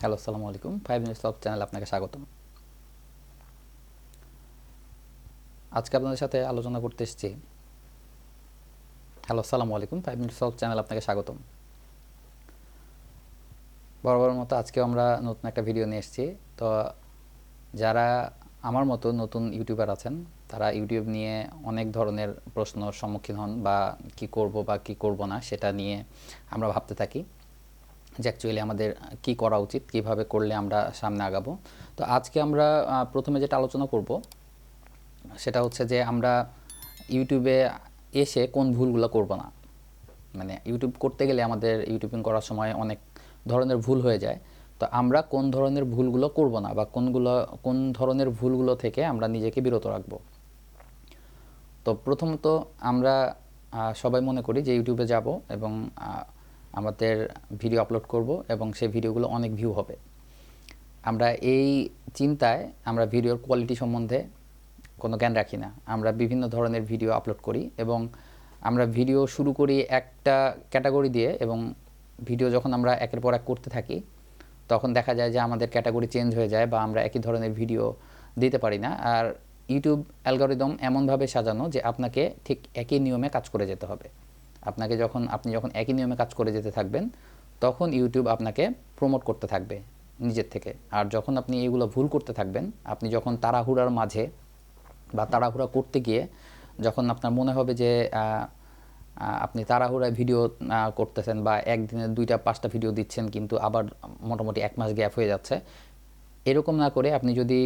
Hello, আসসালামু আলাইকুম। 5 minutes of channel আপনাকে স্বাগতম। আজকে আপনাদের সাথে আলোচনা করতে এসেছি। হ্যালো, আসসালামু আলাইকুম। 5 মিনিটস অফ চ্যানেল আপনাকে স্বাগতম। বরাবরের মতো আজকেও আমরা নতুন একটা ভিডিও নিয়ে এসেছি। তো যারা আমার মতো নতুন ইউটিউবার আছেন, তারা ইউটিউব নিয়ে অনেক ধরনের প্রশ্নর সম্মুখীন হন বা কি করব বা কি করব না সেটা নিয়ে আমরা ভাবতে থাকি যে অ্যাকচুয়ালি আমাদের কি করা উচিত, কিভাবে করলে আমরা সামনে আগাবো। তো আজকে আমরা প্রথমে যেটা আলোচনা করব সেটা হচ্ছে যে আমরা ইউটিউবে এসে কোন ভুলগুলো করব না। মানে ইউটিউব করতে গেলে আমাদের ইউটিউবিং করার সময় অনেক ধরনের ভুল হয়ে যায়। তো আমরা কোন ধরনের ভুলগুলো করব না বা কোন ধরনের ভুলগুলো থেকে আমরা নিজেকে বিরত রাখবো। তো প্রথমত আমরা সবাই মনে করি যে ইউটিউবে যাব এবং আমাদের ভিডিও আপলোড করব এবং সেই ভিডিওগুলো অনেক ভিউ হবে। আমরা এই চিন্তায় আমরা ভিডিওর কোয়ালিটি সম্বন্ধে কোনো জ্ঞান রাখি না। আমরা বিভিন্ন ধরনের ভিডিও আপলোড করি এবং আমরা ভিডিও শুরু করি একটা ক্যাটাগরি দিয়ে এবং ভিডিও যখন আমরা একের পর এক করতে থাকি তখন দেখা যায় যে আমাদের ক্যাটাগরি চেঞ্জ হয়ে যায় বা আমরা একই ধরনের ভিডিও দিতে পারি না। আর ইউটিউব অ্যালগরিদম এমনভাবে সাজানো যে আপনাকে ঠিক একই নিয়মে কাজ করে যেতে হবে। আপনি যখন একই নিয়মে কাজ করে যেতে থাকবেন তখন ইউটিউব আপনাকে প্রমোট করতে থাকবে নিজের থেকে। আর যখন আপনি এগুলো ভুল করতে থাকবেন, আপনি যখন তাড়াহুড়ার মাঝে বা তাড়াহুড়া করতে গিয়ে যখন আপনার মনে হবে যে আপনি তাড়াহুড়ায় ভিডিও করতেছেন বা একদিনে 2টা 5টা ভিডিও দিচ্ছেন কিন্তু আবার মোটামুটি 1 মাস গ্যাপ হয়ে যাচ্ছে, এরকম না করে আপনি যদি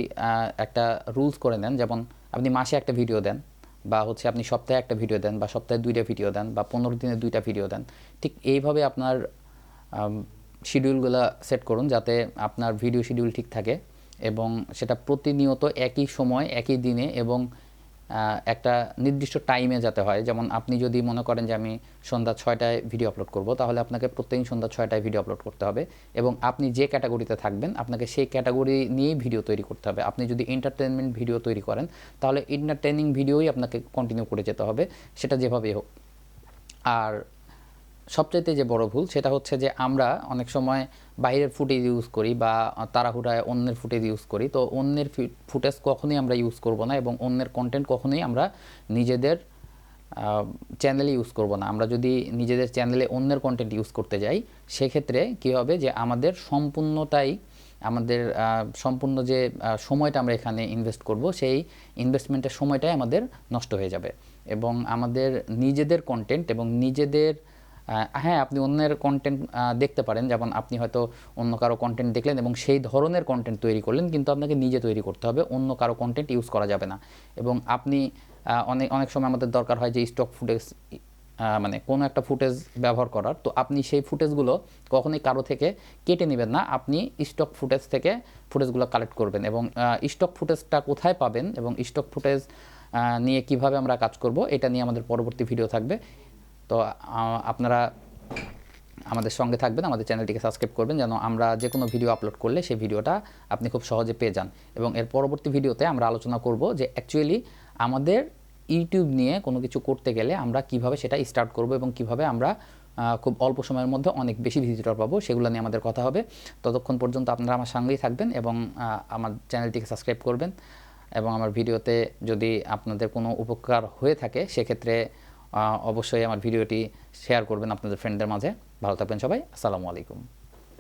একটা রুলস করে নেন, যেমন আপনি মাসে একটা ভিডিও দেন বা হচ্ছে আপনি সপ্তাহে একটা ভিডিও দেন বা সপ্তাহে 2টা ভিডিও দেন বা 15 দিনে 2টা ভিডিও দেন, ঠিক এইভাবে আপনার শিডিউলগুলো সেট করুন যাতে আপনার ভিডিও শিডিউল ঠিক থাকে এবং সেটা প্রতিনিয়ত একই সময় একই দিনে এবং একটা নির্দিষ্ট টাইমে যাতে হয়। যেমন আপনি যদি মনে করেন যে আমি সন্ধ্যা 6টায় ভিডিও আপলোড করব, তাহলে আপনাকে প্রত্যেকদিন সন্ধ্যা 6টায় ভিডিও আপলোড করতে হবে এবং আপনি যে ক্যাটাগরিতে থাকবেন আপনাকে সেই ক্যাটাগরি নিয়েই ভিডিও তৈরি করতে হবে। আপনি যদি এন্টারটেনমেন্ট ভিডিও তৈরি করেন তাহলে এন্টারটেনিং ভিডিওই আপনাকে কন্টিনিউ করে যেতে হবে, সেটা যেভাবেই হোক। আর সবচাইতে যে বড় ভুল সেটা হচ্ছে যে আমরা অনেক সময় বাইরের ফুটেজ ইউজ করি বা তাড়াহুড়ায় অন্যের ফুটেজ ইউজ করি। তো অন্যের ফুটেজ কখনোই আমরা ইউজ করব না এবং অন্যের কন্টেন্ট কখনোই আমরা নিজেদের চ্যানেলে ইউজ করব না। আমরা যদি নিজেদের চ্যানেলে অন্যের কন্টেন্ট ইউজ করতে যাই সেক্ষেত্রে কী হবে যে আমাদের সম্পূর্ণ যে সময়টা আমরা এখানে ইনভেস্ট করব সেই ইনভেস্টমেন্টের সময়টাই আমাদের নষ্ট হয়ে যাবে এবং আমাদের নিজেদের কন্টেন্ট এবং নিজেদের হ্যাঁ, আপনি অন্যের কন্টেন্ট দেখতে পারেন, যেমন আপনি হয়তো অন্য কারো কন্টেন্ট দেখলেন এবং সেই ধরনের কন্টেন্ট তৈরি করলেন, কিন্তু আপনাকে নিজে তৈরি করতে হবে, অন্য কারো কন্টেন্ট ইউজ করা যাবে না। এবং আপনি অনেক সময় আমাদের দরকার হয় যে স্টক ফুটেজ, মানে কোনো একটা ফুটেজ ব্যবহার করার, তো আপনি সেই ফুটেজগুলো কখনোই কারো থেকে কেটে নেবেন না, আপনি স্টক ফুটেজ থেকে ফুটেজগুলো কালেক্ট করবেন। এবং স্টক ফুটেজটা কোথায় পাবেন এবং স্টক ফুটেজ নিয়ে কিভাবে আমরা কাজ করব এটা নিয়ে আমাদের পরবর্তী ভিডিও থাকবে। তো আপনারা আমাদের সঙ্গে থাকবেন, আমাদের চ্যানেলটিকে সাবস্ক্রাইব করবেন যেন আমরা যে কোনো ভিডিও আপলোড করলে সেই ভিডিওটা আপনি খুব সহজে পেয়ে যান। এবং এর পরবর্তী ভিডিওতে আমরা আলোচনা করব যে অ্যাকচুয়ালি আমাদের ইউটিউব নিয়ে কোনো কিছু করতে গেলে আমরা কিভাবে সেটা স্টার্ট করব এবং কিভাবে আমরা খুব অল্প সময়ের মধ্যে অনেক বেশি ভিজিটর পাবো, সেগুলো নিয়ে আমাদের কথা হবে। ততক্ষণ পর্যন্ত আপনারা আমার সঙ্গেই থাকবেন এবং আমার চ্যানেলটিকে সাবস্ক্রাইব করবেন। এবং আমার ভিডিওতে যদি আপনাদের কোনো উপকার হয়ে থাকে সেক্ষেত্রে অবশ্যই আমার ভিডিওটি শেয়ার করবেন আপনাদের ফ্রেন্ডদের মাঝে। ভালো থাকবেন সবাই। আসসালামু আলাইকুম।